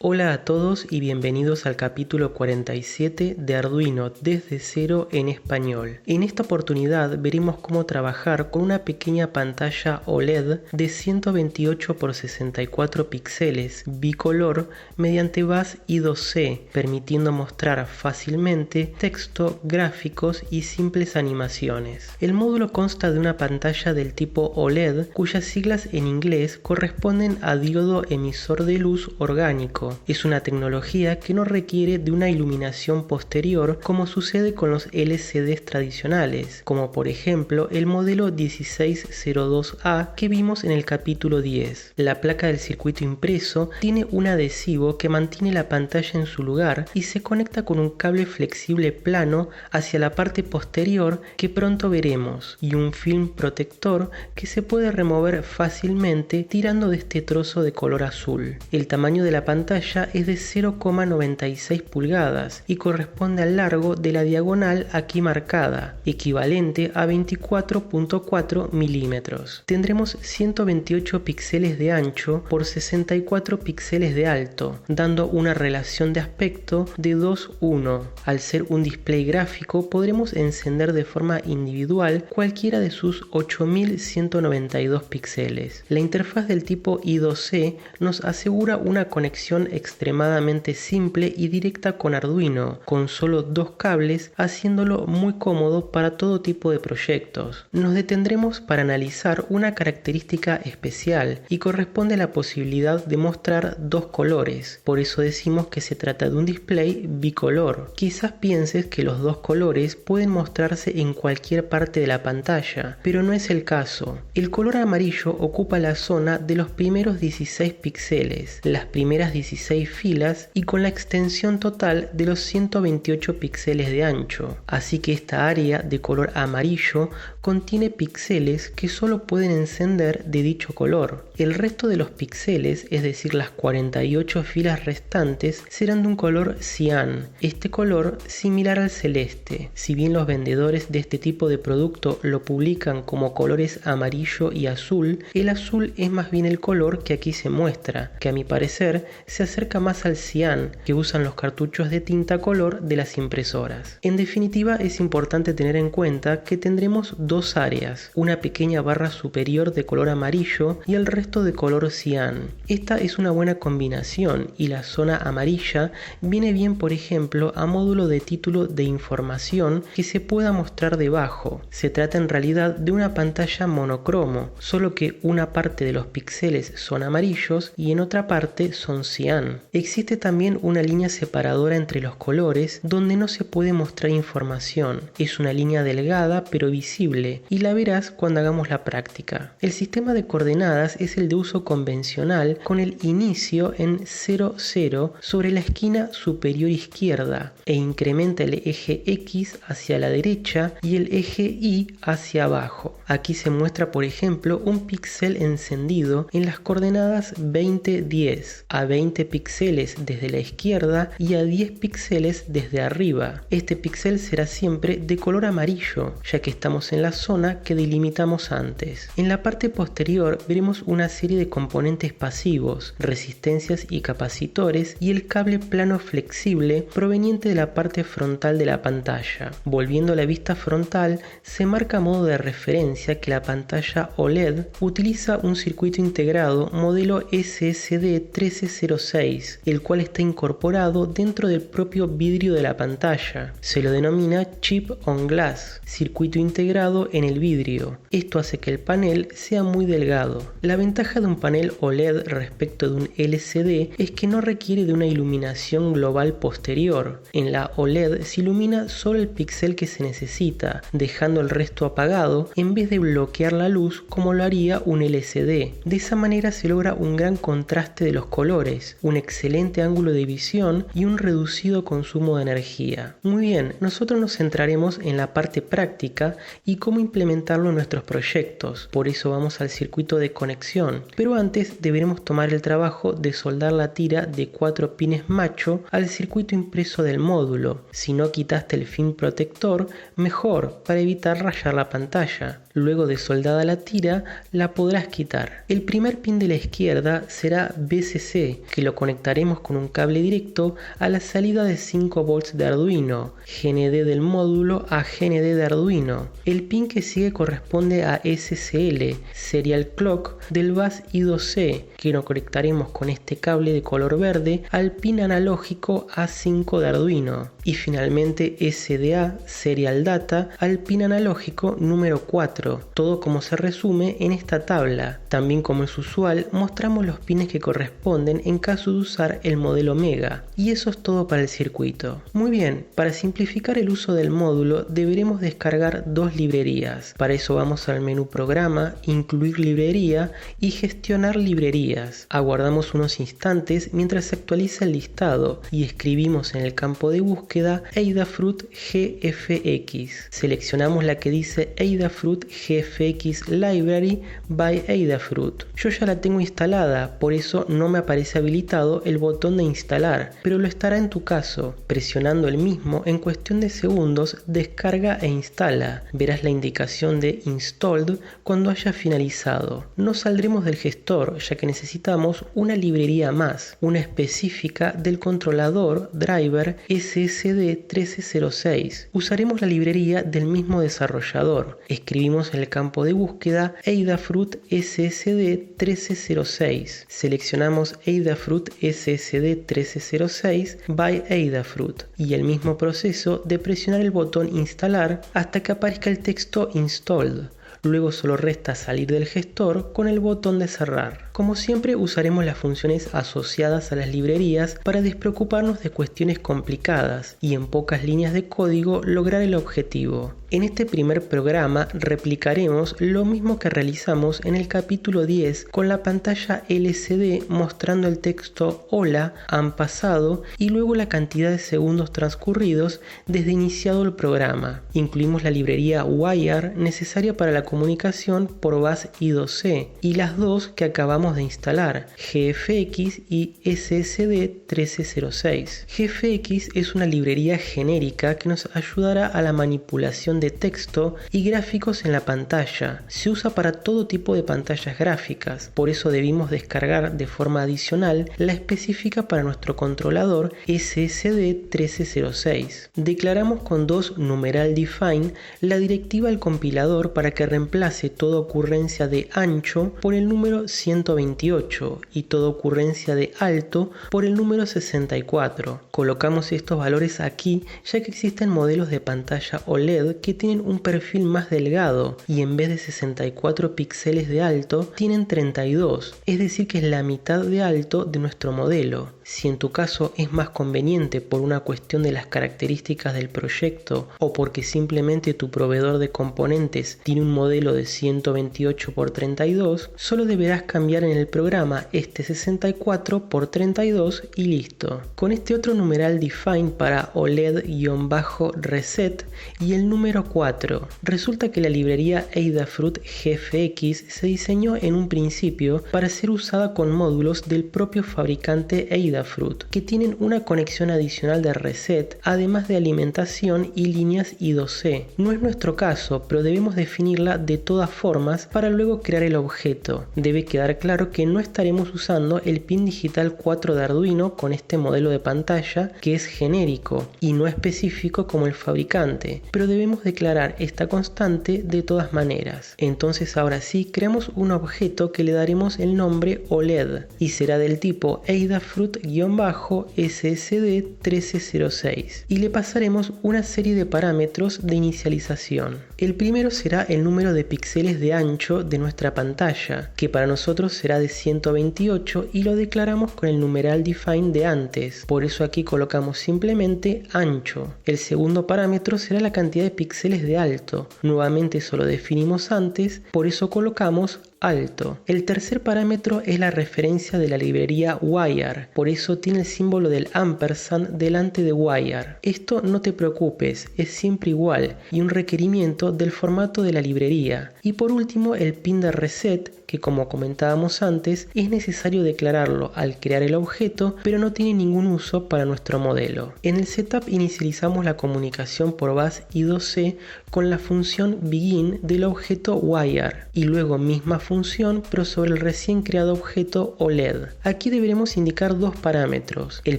Hola a todos y bienvenidos al capítulo 47 de Arduino desde cero en español. En esta oportunidad veremos cómo trabajar con una pequeña pantalla OLED de 128 x 64 píxeles bicolor mediante bus I2C, permitiendo mostrar fácilmente texto, gráficos y simples animaciones. El módulo consta de una pantalla del tipo OLED cuyas siglas en inglés corresponden a diodo emisor de luz orgánico. Es una tecnología que no requiere de una iluminación posterior como sucede con los LCDs tradicionales, como por ejemplo el modelo 1602A que vimos en el capítulo 10. La placa del circuito impreso tiene un adhesivo que mantiene la pantalla en su lugar y se conecta con un cable flexible plano hacia la parte posterior que pronto veremos, y un film protector que se puede remover fácilmente tirando de este trozo de color azul. El tamaño de la pantalla es de 0,96 pulgadas y corresponde al largo de la diagonal aquí marcada, equivalente a 24,4 milímetros. Tendremos 128 píxeles de ancho por 64 píxeles de alto, dando una relación de aspecto de 2:1. Al ser un display gráfico, podremos encender de forma individual cualquiera de sus 8192 píxeles. La interfaz del tipo I2C nos asegura una conexión extremadamente simple y directa con Arduino, con solo dos cables, haciéndolo muy cómodo para todo tipo de proyectos. Nos detendremos para analizar una característica especial y corresponde a la posibilidad de mostrar dos colores. Por eso decimos que se trata de un display bicolor. Quizás pienses que los dos colores pueden mostrarse en cualquier parte de la pantalla, pero no es el caso. El color amarillo ocupa la zona de los primeros 16 píxeles, las primeras 16 filas y con la extensión total de los 128 píxeles de ancho. Así que esta área de color amarillo contiene píxeles que solo pueden encender de dicho color. El resto de los píxeles, es decir, las 48 filas restantes, serán de un color cian. Este color similar al celeste. Si bien los vendedores de este tipo de producto lo publican como colores amarillo y azul, el azul es más bien el color que aquí se muestra, que a mi parecer se acerca más al cian que usan los cartuchos de tinta color de las impresoras. En definitiva, es importante tener en cuenta que tendremos dos áreas, una pequeña barra superior de color amarillo y el resto de color cian. Esta es una buena combinación y la zona amarilla viene bien, por ejemplo, a módulo de título de información que se pueda mostrar debajo. Se trata en realidad de una pantalla monocromo, solo que una parte de los píxeles son amarillos y en otra parte son cian. Existe también una línea separadora entre los colores donde no se puede mostrar información. Es una línea delgada pero visible y la verás cuando hagamos la práctica. El sistema de coordenadas es el de uso convencional con el inicio en 0, 0 sobre la esquina superior izquierda e incrementa el eje X hacia la derecha y el eje Y hacia abajo. Aquí se muestra, por ejemplo, un píxel encendido en las coordenadas 20, 10 a 20 píxeles desde la izquierda y a 10 píxeles desde arriba. Este píxel será siempre de color amarillo, ya que estamos en la zona que delimitamos antes. En la parte posterior veremos una serie de componentes pasivos, resistencias y capacitores y el cable plano flexible proveniente de la parte frontal de la pantalla. Volviendo a la vista frontal, se marca a modo de referencia que la pantalla OLED utiliza un circuito integrado modelo SSD 1306, el cual está incorporado dentro del propio vidrio de la pantalla. Se lo denomina Chip on Glass, circuito integrado en el vidrio. Esto hace que el panel sea muy delgado. La ventaja de un panel OLED respecto de un LCD es que no requiere de una iluminación global posterior. En la OLED se ilumina solo el píxel que se necesita, dejando el resto apagado en vez de bloquear la luz como lo haría un LCD. De esa manera se logra un gran contraste de los colores, un excelente ángulo de visión y un reducido consumo de energía. Muy bien, nosotros nos centraremos en la parte práctica y cómo implementarlo en nuestros proyectos. Por eso vamos al circuito de conexión. Pero antes deberemos tomar el trabajo de soldar la tira de 4 pines macho al circuito impreso del módulo. Si no quitaste el film protector, mejor, para evitar rayar la pantalla. Luego de soldada la tira, la podrás quitar. El primer pin de la izquierda será BCC, que lo conectaremos con un cable directo a la salida de 5 volts de Arduino, GND del módulo a GND de Arduino. El pin que sigue corresponde a SCL, Serial Clock, del bus I2C, que lo conectaremos con este cable de color verde al pin analógico A5 de Arduino. Y finalmente SDA, Serial Data, al pin analógico número 4, todo como se resume en esta tabla. También, como es usual, mostramos los pines que corresponden en caso de usar el modelo Mega. Y eso es todo para el circuito. Muy bien, para simplificar el uso del módulo deberemos descargar dos librerías. Para eso vamos al menú Programa, Incluir librería y Gestionar librerías. Aguardamos unos instantes mientras se actualiza el listado y escribimos en el campo de búsqueda Adafruit GFX. Seleccionamos la que dice Adafruit GFX Library by Adafruit. Yo ya la tengo instalada, por eso no me aparece habilitado el botón de instalar, pero lo estará en tu caso. Presionando el mismo, en cuestión de segundos descarga e instala. Verás la indicación de Installed cuando haya finalizado. No saldremos del gestor, ya que necesitamos una librería más, una específica del controlador driver SSD 1306. Usaremos la librería del mismo desarrollador. Escribimos en el campo de búsqueda Adafruit SSD 1306. Seleccionamos Adafruit SSD 1306 by Adafruit y el mismo proceso de presionar el botón instalar hasta que aparezca el texto installed. Luego solo resta salir del gestor con el botón de cerrar. Como siempre, usaremos las funciones asociadas a las librerías para despreocuparnos de cuestiones complicadas y en pocas líneas de código lograr el objetivo. En este primer programa replicaremos lo mismo que realizamos en el capítulo 10 con la pantalla LCD mostrando el texto Hola, han pasado y luego la cantidad de segundos transcurridos desde iniciado el programa. Incluimos la librería Wire necesaria para la comunicación por bus I2C y las dos que acabamos de instalar, GFX y SSD 1306. GFX es una librería genérica que nos ayudará a la manipulación de texto y gráficos en la pantalla. Se usa para todo tipo de pantallas gráficas, por eso debimos descargar de forma adicional la específica para nuestro controlador SSD 1306. Declaramos con dos numeral define la directiva al compilador para que reemplace toda ocurrencia de ancho por el número 128 y toda ocurrencia de alto por el número 64. Colocamos estos valores aquí ya que existen modelos de pantalla OLED que tienen un perfil más delgado y en vez de 64 píxeles de alto tienen 32, es decir que es la mitad de alto de nuestro modelo. Si en tu caso es más conveniente por una cuestión de las características del proyecto o porque simplemente tu proveedor de componentes tiene un modelo de 128 x 32, solo deberás cambiar en el programa este 64 x 32 y listo. Con este otro numeral define para OLED-reset y el número 4, resulta que la librería Adafruit GFX se diseñó en un principio para ser usada con módulos del propio fabricante Adafruit, que tienen una conexión adicional de reset, además de alimentación y líneas I2C. No es nuestro caso, pero debemos definirla de todas formas para luego crear el objeto. Debe quedar claro que no estaremos usando el pin digital 4 de Arduino con este modelo de pantalla que es genérico y no específico como el fabricante, pero debemos declarar esta constante de todas maneras. Entonces ahora sí creamos un objeto que le daremos el nombre OLED y será del tipo Adafruit-SSD 1306 y le pasaremos una serie de parámetros de inicialización. El primero será el número de píxeles de ancho de nuestra pantalla, que para nosotros será de 128 y lo declaramos con el numeral define de antes, por eso aquí colocamos simplemente ancho. El segundo parámetro será la cantidad de píxeles de alto, nuevamente eso lo definimos antes, por eso colocamos alto. El tercer parámetro es la referencia de la librería Wire, por eso tiene el símbolo del ampersand delante de Wire. Esto no te preocupes, es siempre igual y un requerimiento del formato de la librería. Y por último el pin de reset, que, como comentábamos antes, es necesario declararlo al crear el objeto, pero no tiene ningún uso para nuestro modelo. En el setup inicializamos la comunicación por bus I2C con la función begin del objeto wire y luego misma función pero sobre el recién creado objeto OLED. Aquí deberemos indicar dos parámetros. El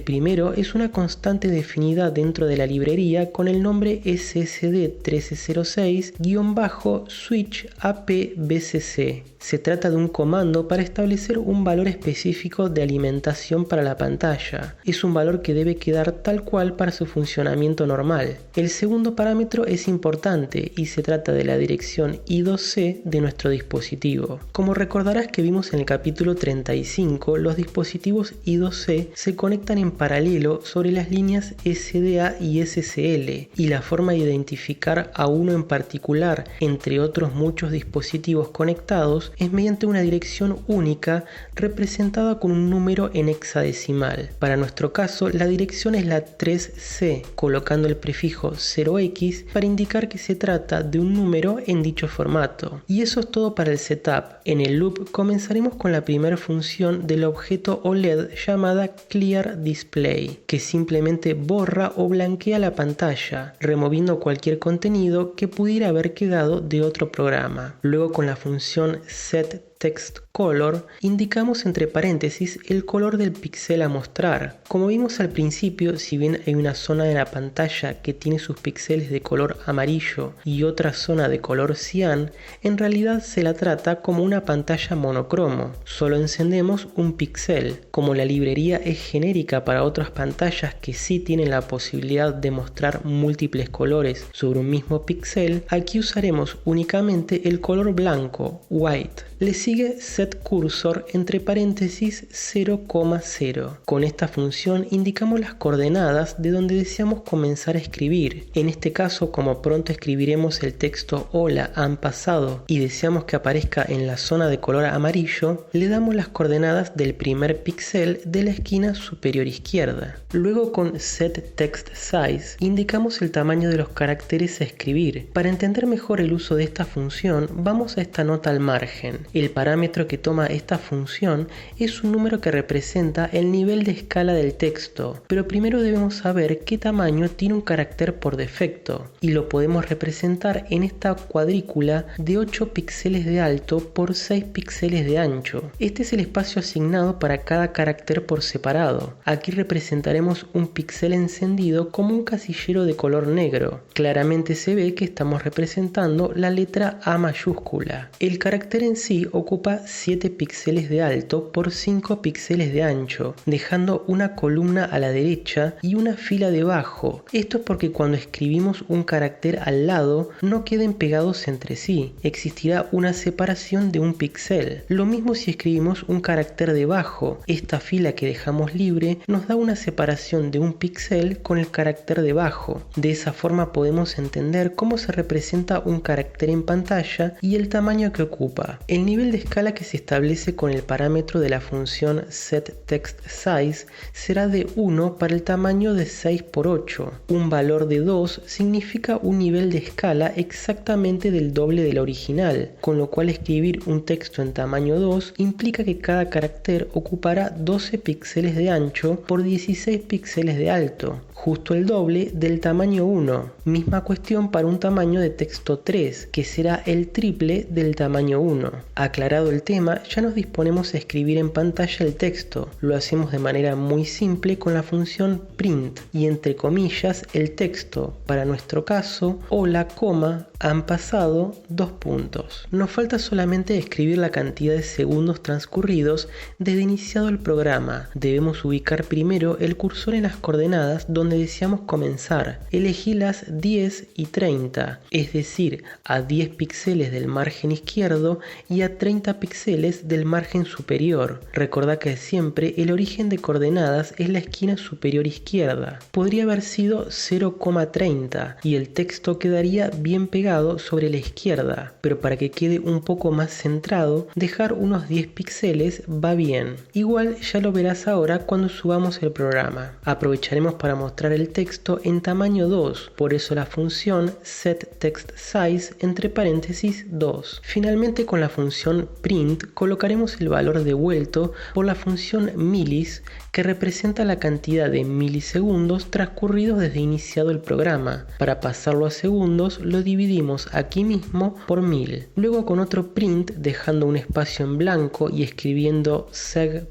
primero es una constante definida dentro de la librería con el nombre SSD1306-switch APBCC. Se trata de un comando para establecer un valor específico de alimentación para la pantalla. Es un valor que debe quedar tal cual para su funcionamiento normal. El segundo parámetro es importante y se trata de la dirección I2C de nuestro dispositivo. Como recordarás que vimos en el capítulo 35, los dispositivos I2C se conectan en paralelo sobre las líneas SDA y SSL, y la forma de identificar a uno en particular entre otros muchos dispositivos conectados es mediante una dirección única representada con un número en hexadecimal. Para nuestro caso, la dirección es la 3C, colocando el prefijo 0x para indicar que se trata de un número en dicho formato. Y eso es todo para el setup. En el loop comenzaremos con la primera función del objeto OLED llamada Clear Display, que simplemente borra o blanquea la pantalla, removiendo cualquier contenido que pudiera haber quedado de otro programa. Luego, con la función setTextColor indicamos entre paréntesis el color del píxel a mostrar. Como vimos al principio, si bien hay una zona de la pantalla que tiene sus píxeles de color amarillo y otra zona de color cian, en realidad se la trata como una pantalla monocromo. Solo encendemos un píxel. Como la librería es genérica para otras pantallas que sí tienen la posibilidad de mostrar múltiples colores sobre un mismo píxel, aquí usaremos únicamente el color blanco, white. Le sigue setCursor entre paréntesis 0,0. Con esta función indicamos las coordenadas de donde deseamos comenzar a escribir. En este caso, como pronto escribiremos el texto hola, han pasado y deseamos que aparezca en la zona de color amarillo, le damos las coordenadas del primer píxel de la esquina superior izquierda. Luego, con setTextSize indicamos el tamaño de los caracteres a escribir. Para entender mejor el uso de esta función, vamos a esta nota al margen. El parámetro que toma esta función es un número que representa el nivel de escala del texto, pero primero debemos saber qué tamaño tiene un carácter por defecto, y lo podemos representar en esta cuadrícula de 8 píxeles de alto por 6 píxeles de ancho. Este es el espacio asignado para cada carácter por separado. Aquí representaremos un píxel encendido como un casillero de color negro. Claramente se ve que estamos representando la letra A mayúscula. El carácter en sí ocupa 7 píxeles de alto por 5 píxeles de ancho, dejando una columna a la derecha y una fila debajo. Esto es porque cuando escribimos un carácter al lado no queden pegados entre sí, existirá una separación de un píxel. Lo mismo si escribimos un carácter debajo, esta fila que dejamos libre nos da una separación de un píxel con el carácter debajo. De esa forma podemos entender cómo se representa un carácter en pantalla y el tamaño que ocupa. El nivel de escala que se establece con el parámetro de la función setTextSize será de 1 para el tamaño de 6 por 8. Un valor de 2 significa un nivel de escala exactamente del doble del original, con lo cual escribir un texto en tamaño 2 implica que cada carácter ocupará 12 píxeles de ancho por 16 píxeles de alto, justo el doble del tamaño 1. Misma cuestión para un tamaño de texto 3, que será el triple del tamaño 1. Aclarado el tema, ya nos disponemos a escribir en pantalla el texto. Lo hacemos de manera muy simple con la función print y entre comillas el texto, para nuestro caso, hola, han pasado, . Nos falta solamente escribir la cantidad de segundos transcurridos desde iniciado el programa. Debemos ubicar primero el cursor en las coordenadas donde deseamos comenzar. Elegí las 10 y 30, es decir, a 10 píxeles del margen izquierdo y a 30 píxeles del margen superior. Recordá que siempre el origen de coordenadas es la esquina superior izquierda. Podría haber sido 0,30 y el texto quedaría bien pegado sobre la izquierda, pero para que quede un poco más centrado, dejar unos 10 píxeles va bien. Igual ya lo verás ahora cuando subamos el programa. Aprovecharemos para mostrar el texto en tamaño 2, por eso la función setTextSize entre paréntesis 2. Finalmente, con la función print print colocaremos el valor devuelto por la función milis, que representa la cantidad de milisegundos transcurridos desde iniciado el programa. Para pasarlo a segundos lo dividimos aquí mismo por 1000. Luego con otro print, dejando un espacio en blanco y escribiendo seg.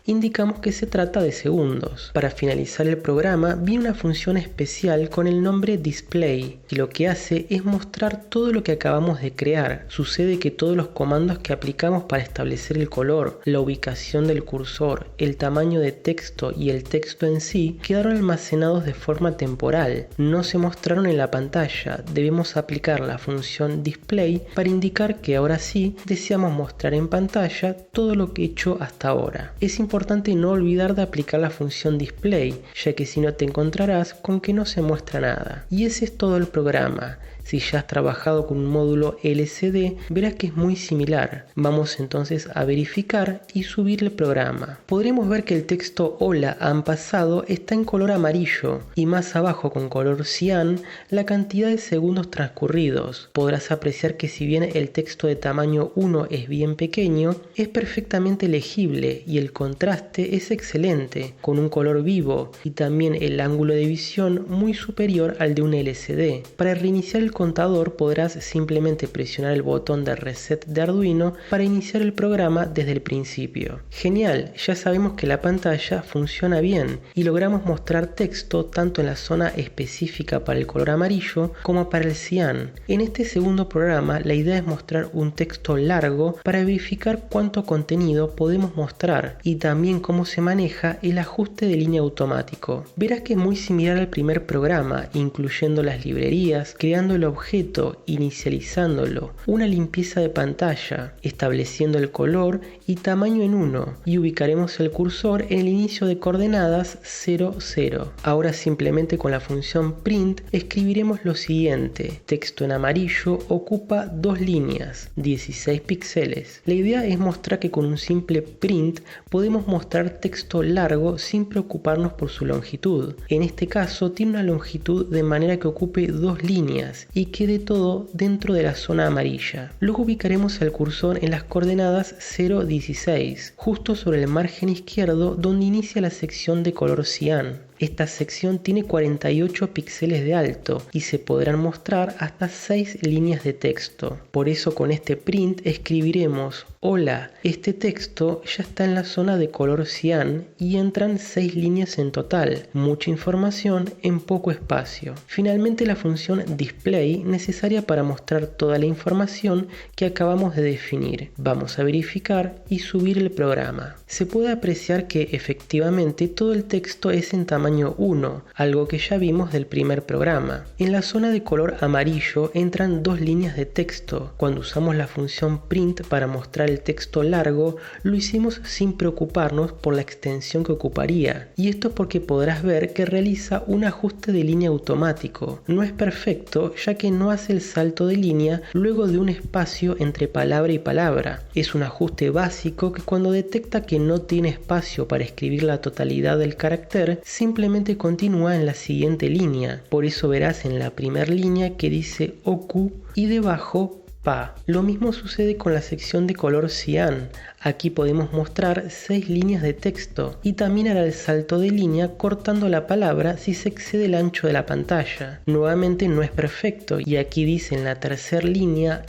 Indicamos que se trata de segundos. Para finalizar el programa viene una función especial con el nombre display, y lo que hace es mostrar todo lo que acabamos de crear. Sucede que todos los comandos que aplicamos para establecer el color, la ubicación del cursor, el tamaño de texto y el texto en sí quedaron almacenados de forma temporal. No se mostraron en la pantalla. Debemos aplicar la función display para indicar que ahora sí deseamos mostrar en pantalla todo lo que he hecho hasta ahora. Es importante no olvidar de aplicar la función display, ya que si no te encontrarás con que no se muestra nada. Y ese es todo el programa. Si ya has trabajado con un módulo LCD, verás que es muy similar. Vamos entonces a verificar y subir el programa. Podremos ver que el texto "Hola, han pasado" está en color amarillo y más abajo con color cian la cantidad de segundos transcurridos. Podrás apreciar que si bien el texto de tamaño 1 es bien pequeño, es perfectamente legible y el contraste es excelente, con un color vivo y también el ángulo de visión muy superior al de un LCD. Para reiniciar el contador podrás simplemente presionar el botón de reset de Arduino para iniciar el programa desde el principio. Genial, ya sabemos que la pantalla funciona bien y logramos mostrar texto tanto en la zona específica para el color amarillo como para el cian. En este segundo programa la idea es mostrar un texto largo para verificar cuánto contenido podemos mostrar y también cómo se maneja el ajuste de línea automático. Verás que es muy similar al primer programa, incluyendo las librerías, creando el objeto, inicializándolo, una limpieza de pantalla, estableciendo el color y tamaño en 1 y ubicaremos el cursor en el inicio de coordenadas 0, 0. Ahora simplemente con la función print escribiremos lo siguiente: texto en amarillo ocupa 2 líneas, 16 píxeles. La idea es mostrar que con un simple print podemos mostrar texto largo sin preocuparnos por su longitud. En este caso tiene una longitud de manera que ocupe 2 líneas y quede todo dentro de la zona amarilla. Luego ubicaremos el cursor en las coordenadas 0, 16, justo sobre el margen izquierdo donde inicia la sección de color cian. Esta sección tiene 48 píxeles de alto y se podrán mostrar hasta 6 líneas de texto. Por eso con este print escribiremos: hola, este texto ya está en la zona de color cian y entran 6 líneas en total. Mucha información en poco espacio. Finalmente la función display necesaria para mostrar toda la información que acabamos de definir. Vamos a verificar y subir el programa. Se puede apreciar que efectivamente todo el texto es en tamaño 1, algo que ya vimos del primer programa. En la zona de color amarillo entran 2 líneas de texto. Cuando usamos la función print para mostrar el texto largo, lo hicimos sin preocuparnos por la extensión que ocuparía. Y esto es porque podrás ver que realiza un ajuste de línea automático. No es perfecto, ya que no hace el salto de línea luego de un espacio entre palabra y palabra. Es un ajuste básico que cuando detecta que no tiene espacio para escribir la totalidad del carácter, simplemente continúa en la siguiente línea. Por eso verás en la primera línea que dice oku y debajo pa. Lo mismo sucede con la sección de color cian. Aquí podemos mostrar 6 líneas de texto y también hará el salto de línea cortando la palabra si se excede el ancho de la pantalla. Nuevamente no es perfecto y aquí dice en la tercera línea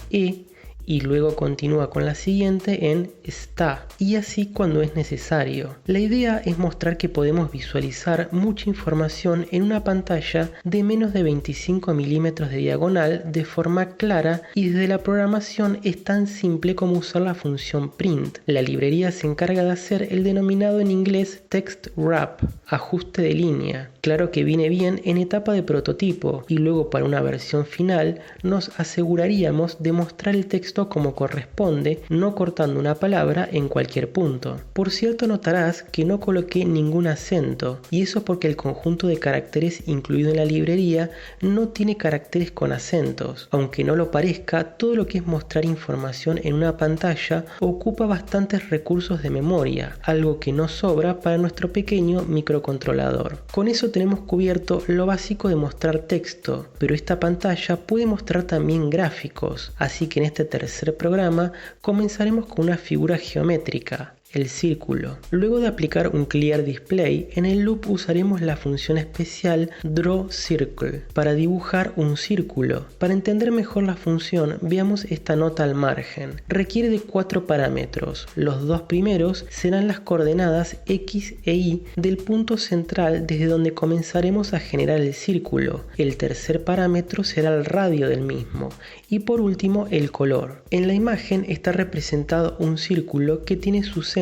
y luego continúa con la siguiente en está, y así cuando es necesario. La idea es mostrar que podemos visualizar mucha información en una pantalla de menos de 25 milímetros de diagonal de forma clara, y desde la programación es tan simple como usar la función print. La librería se encarga de hacer el denominado en inglés text wrap, ajuste de línea. Claro que viene bien en etapa de prototipo y luego para una versión final nos aseguraríamos de mostrar el texto como corresponde, no cortando una palabra en cualquier punto. Por cierto, notarás que no coloqué ningún acento, y eso porque el conjunto de caracteres incluido en la librería no tiene caracteres con acentos. Aunque no lo parezca, todo lo que es mostrar información en una pantalla ocupa bastantes recursos de memoria, algo que no sobra para nuestro pequeño microcontrolador. Con eso tenemos cubierto lo básico de mostrar texto, pero esta pantalla puede mostrar también gráficos, así que en este tercer tercer programa comenzaremos con una figura geométrica, el círculo. Luego de aplicar un Clear Display, en el loop usaremos la función especial drawCircle para dibujar un círculo. Para entender mejor la función, veamos esta nota al margen. Requiere de 4 parámetros. Los 2 primeros serán las coordenadas X e Y del punto central desde donde comenzaremos a generar el círculo. El tercer parámetro será el radio del mismo. Y por último, el color. En la imagen está representado un círculo que tiene su centro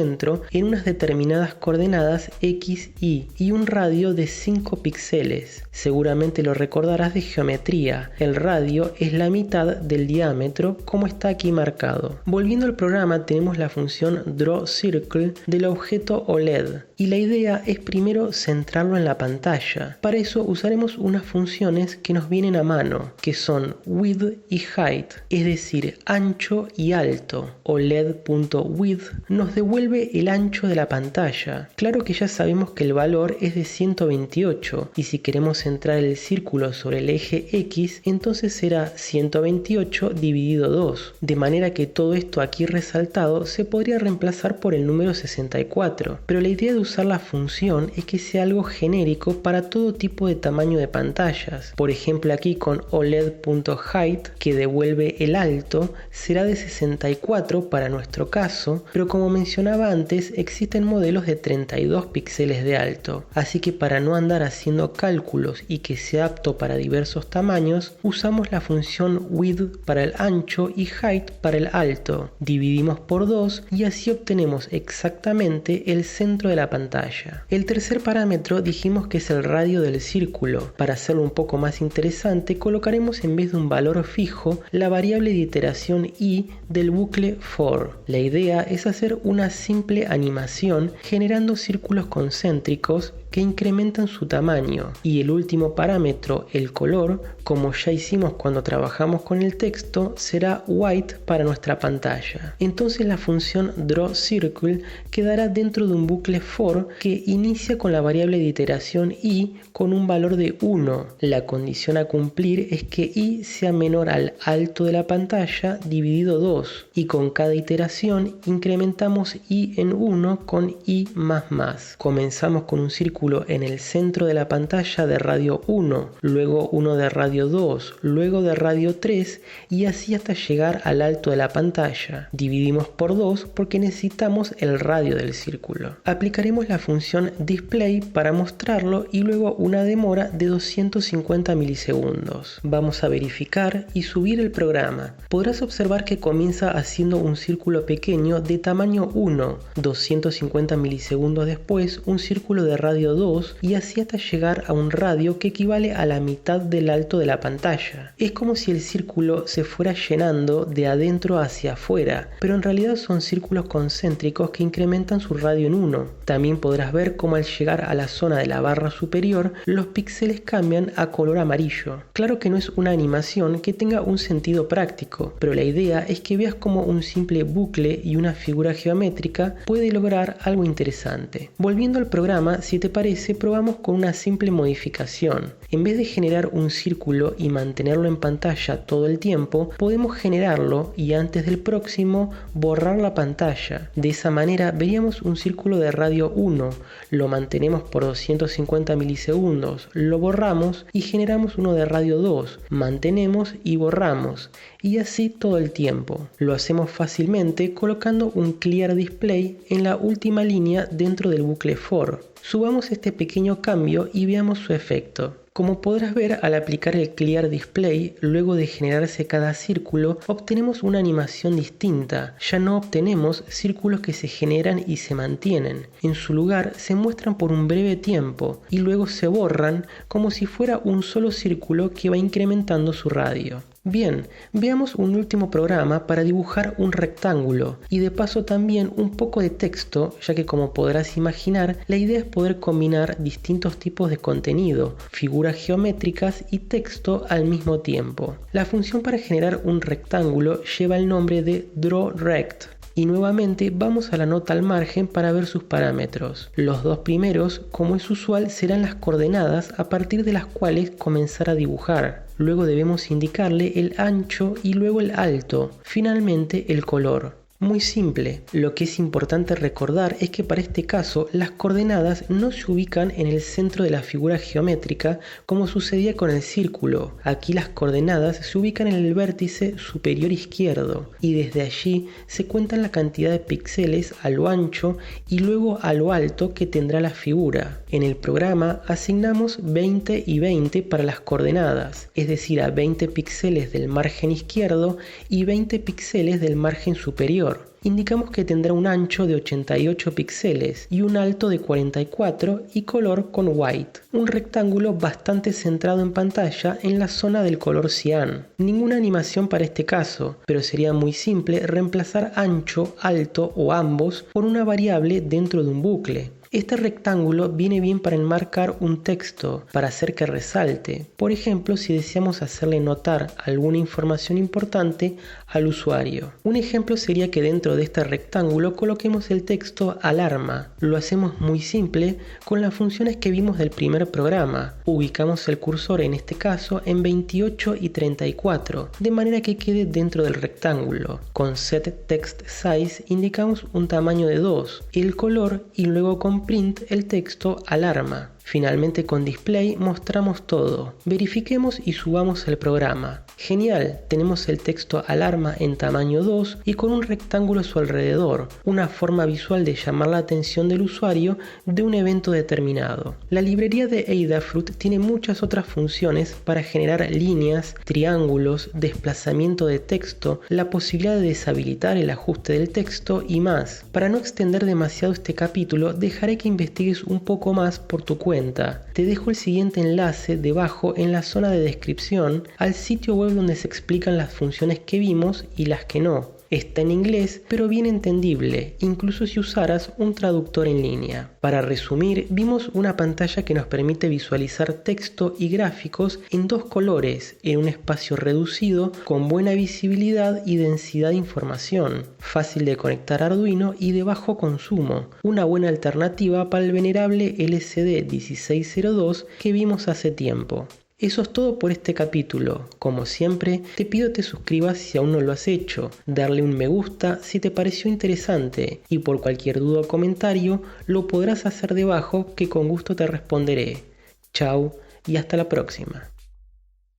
en unas determinadas coordenadas X, Y y un radio de 5 píxeles. Seguramente lo recordarás de geometría. El radio es la mitad del diámetro, como está aquí marcado. Volviendo al programa, tenemos la función drawCircle del objeto OLED. Y la idea es primero centrarlo en la pantalla. Para eso usaremos unas funciones que nos vienen a mano, que son width y height, es decir, ancho y alto. OLED.width nos devuelve el ancho de la pantalla. Claro que ya sabemos que el valor es de 128 y si queremos centrar el círculo sobre el eje X, entonces será 128 dividido 2. De manera que todo esto aquí resaltado se podría reemplazar por el número 64. Pero la idea de usar la función es que sea algo genérico para todo tipo de tamaño de pantallas. Por ejemplo, aquí con OLED.height, que devuelve el alto, será de 64 para nuestro caso, pero como mencionaba antes, existen modelos de 32 píxeles de alto. Así que para no andar haciendo cálculos y que sea apto para diversos tamaños, usamos la función width para el ancho y height para el alto. Dividimos por 2 y así obtenemos exactamente el centro de la pantalla. El tercer parámetro dijimos que es el radio del círculo. Para hacerlo un poco más interesante, colocaremos en vez de un valor fijo la variable de iteración i del bucle for. La idea es hacer una simple animación generando círculos concéntricos que incrementan su tamaño, y el último parámetro, el color, como ya hicimos cuando trabajamos con el texto, será white para nuestra pantalla. Entonces la función drawCircle quedará dentro de un bucle for que inicia con la variable de iteración i con un valor de 1. La condición a cumplir es que i sea menor al alto de la pantalla dividido 2, y con cada iteración incrementamos i en 1 con i más. Comenzamos con un círculo en el centro de la pantalla de radio 1, luego uno de radio 2, luego de radio 3 y así hasta llegar al alto de la pantalla. Dividimos por 2 porque necesitamos el radio del círculo. Aplicaremos la función display para mostrarlo y luego una demora de 250 milisegundos. Vamos a verificar y subir el programa. Podrás observar que comienza haciendo un círculo pequeño de tamaño 1, 250 milisegundos después un círculo de radio 2 y así hasta llegar a un radio que equivale a la mitad del alto de la pantalla. Es como si el círculo se fuera llenando de adentro hacia afuera, pero en realidad son círculos concéntricos que incrementan su radio en 1. También podrás ver cómo al llegar a la zona de la barra superior, los píxeles cambian a color amarillo. Claro que no es una animación que tenga un sentido práctico, pero la idea es que veas cómo un simple bucle y una figura geométrica puede lograr algo interesante. Volviendo al programa, si te parece, probamos con una simple modificación. En vez de generar un círculo y mantenerlo en pantalla todo el tiempo, podemos generarlo y antes del próximo borrar la pantalla. De esa manera veríamos un círculo de radio 1, lo mantenemos por 250 milisegundos, lo borramos y generamos uno de radio 2, mantenemos y borramos, y así todo el tiempo. Lo hacemos fácilmente colocando un Clear Display en la última línea dentro del bucle for. Subamos este pequeño cambio y veamos su efecto. Como podrás ver, al aplicar el Clear Display, luego de generarse cada círculo, obtenemos una animación distinta. Ya no obtenemos círculos que se generan y se mantienen. En su lugar, se muestran por un breve tiempo y luego se borran como si fuera un solo círculo que va incrementando su radio. Bien, veamos un último programa para dibujar un rectángulo y de paso también un poco de texto, ya que como podrás imaginar, la idea es poder combinar distintos tipos de contenido, figuras geométricas y texto al mismo tiempo. La función para generar un rectángulo lleva el nombre de drawRect. Y nuevamente vamos a la nota al margen para ver sus parámetros. Los dos primeros, como es usual, serán las coordenadas a partir de las cuales comenzar a dibujar. Luego debemos indicarle el ancho y luego el alto, finalmente el color. Muy simple. Lo que es importante recordar es que para este caso las coordenadas no se ubican en el centro de la figura geométrica como sucedía con el círculo. Aquí las coordenadas se ubican en el vértice superior izquierdo y desde allí se cuentan la cantidad de píxeles a lo ancho y luego a lo alto que tendrá la figura. En el programa asignamos 20 y 20 para las coordenadas, es decir, a 20 píxeles del margen izquierdo y 20 píxeles del margen superior. Indicamos que tendrá un ancho de 88 píxeles y un alto de 44 y color con white. Un rectángulo bastante centrado en pantalla en la zona del color cian. Ninguna animación para este caso, pero sería muy simple reemplazar ancho, alto o ambos por una variable dentro de un bucle. Este rectángulo viene bien para enmarcar un texto, para hacer que resalte. Por ejemplo, si deseamos hacerle notar alguna información importante al usuario. Un ejemplo sería que dentro de este rectángulo coloquemos el texto alarma. Lo hacemos muy simple con las funciones que vimos del primer programa. Ubicamos el cursor en este caso en 28 y 34, de manera que quede dentro del rectángulo. Con setTextSize indicamos un tamaño de 2, el color y luego con print el texto alarma. Finalmente con display mostramos todo. Verifiquemos y subamos el programa. Genial, tenemos el texto alarma en tamaño 2 y con un rectángulo a su alrededor, una forma visual de llamar la atención del usuario de un evento determinado. La librería de Adafruit tiene muchas otras funciones para generar líneas, triángulos, desplazamiento de texto, la posibilidad de deshabilitar el ajuste del texto y más. Para no extender demasiado este capítulo, dejaré que investigues un poco más por tu cuenta. Te dejo el siguiente enlace debajo en la zona de descripción al sitio web donde se explican las funciones que vimos y las que no. Está en inglés, pero bien entendible, incluso si usaras un traductor en línea. Para resumir, vimos una pantalla que nos permite visualizar texto y gráficos en dos colores, en un espacio reducido, con buena visibilidad y densidad de información, fácil de conectar a Arduino y de bajo consumo. Una buena alternativa para el venerable LCD 1602 que vimos hace tiempo. Eso es todo por este capítulo. Como siempre, te pido te suscribas si aún no lo has hecho, darle un me gusta si te pareció interesante y por cualquier duda o comentario lo podrás hacer debajo que con gusto te responderé. Chao y hasta la próxima.